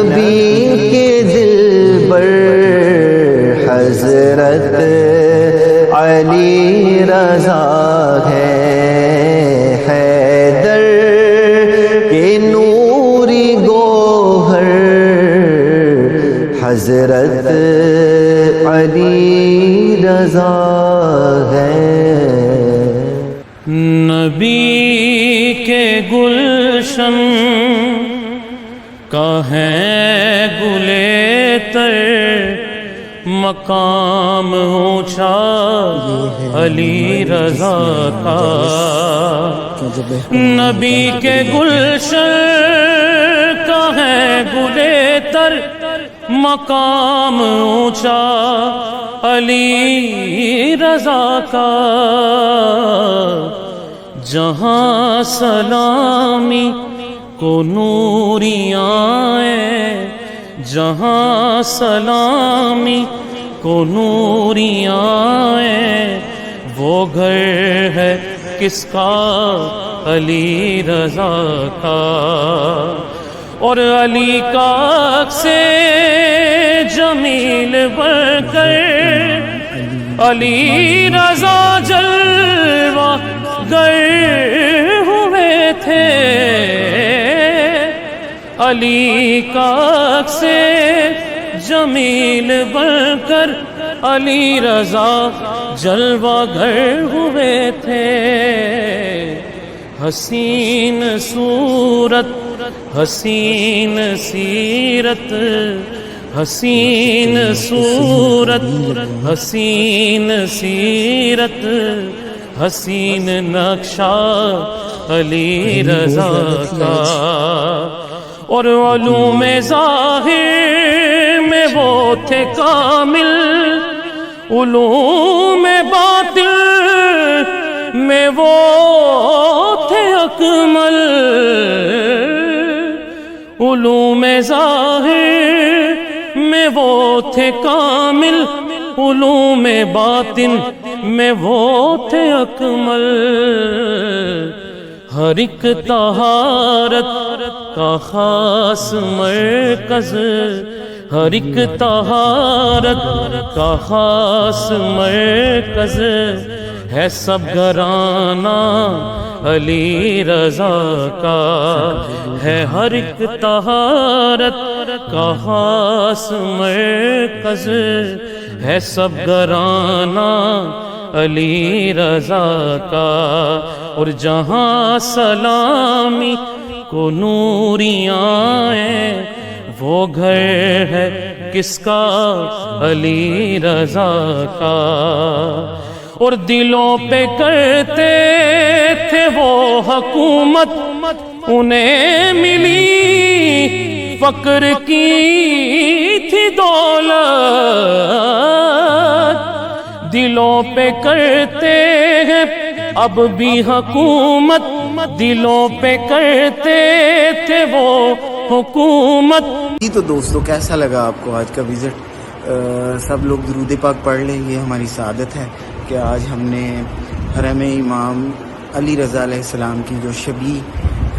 نبی کے دلبر حضرت علی رضا ہے، حیدر کے نوری گوہر حضرت علی رضا ہے۔ نبی کے گلشن کا ہے گلے تر، مقام اونچا علی رضا کا۔ نبی کے گلشن کا ہے گلے تر، مقام اونچا علی رضا کا۔ جہاں سلامی کو نوریاں آئے، جہاں سلامی کو نوریاں آئے، وہ گھر ہے کس کا؟ علی رضا کا۔ اور علی کا عکس جمیل بن کر علی رضا جلوہ گر ہوئے تھے، علی کا عکس جمیل بن کر علی رضا جلوہ گر ہوئے تھے۔ حسین صورت حسین سیرت، حسین صورت حسین سیرت، حسین نقشہ علی رضا کا۔ اور علوم ظاہر میں وہ تھے کامل، علوم باطن میں وہ تھے اکمل۔ علوم ظاہر میں وہ تھے کامل، علوم باطن میں وہ تھے اکمل۔ ہر ایک طہارت کا خاص مرکز، ہر ایک طہارت کا خاص مرکز ہے سب گھرانہ علی رضا کا۔ ہے ہر ایک طہارت کا خاص مرکز ہے سب گھرانہ علی رضا کا۔ اور جہاں سلامی کو نوریاں آئے، وہ گھر ہے کس کا؟ علی رضا کا۔ اور دلوں پہ کرتے تھے وہ حکومت، انہیں ملی فقر کی تھی دولت۔ دلوں پہ کرتے ہیں اب بھی حکومت، دلوں پہ کرتے تھے وہ حکومت۔ تو دوستو کیسا لگا آپ کو آج کا وزٹ؟ سب لوگ درود پاک پڑھ لیں، یہ ہماری سعادت ہے کہ آج ہم نے حرم امام علی رضا علیہ السلام کی جو شبیہ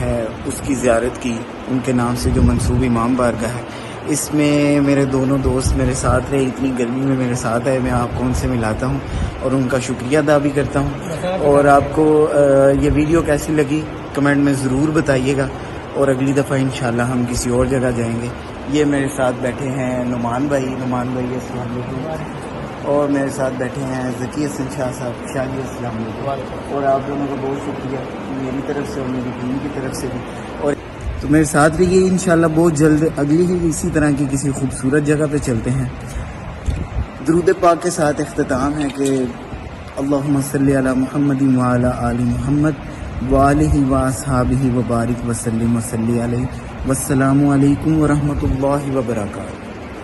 ہے اس کی زیارت کی، ان کے نام سے جو منسوب امام بارگاہ ہے۔ اس میں میرے دونوں دوست میرے ساتھ رہے، اتنی گرمی میں میرے ساتھ آئے، میں آپ کو ان سے ملاتا ہوں اور ان کا شکریہ ادا بھی کرتا ہوں۔ اور آپ کو یہ ویڈیو کیسی لگی کمنٹ میں ضرور بتائیے گا، اور اگلی دفعہ انشاءاللہ ہم کسی اور جگہ جائیں گے۔ یہ میرے ساتھ بیٹھے ہیں نعمان بھائی السلام علیکم، اور میرے ساتھ بیٹھے ہیں ذکی حسن شاہ صاحب شاہ جی، السلام علیکم۔ اور آپ دونوں کا بہت شکریہ میری طرف سے اور میری ٹیم کی طرف سے بھی، اور تو میرے ساتھ رہیے انشاءاللہ۔ بہت جلد اگلی ہی اسی طرح کی کسی خوبصورت جگہ پہ چلتے ہیں۔ درود پاک کے ساتھ اختتام ہے کہ اللہم صلی علی محمد وعلی آل محمد وآلہ واصحابہ وبارک وسلم وصلی علیہ۔ والسلام علیکم ورحمۃ اللہ وبرکاتہ۔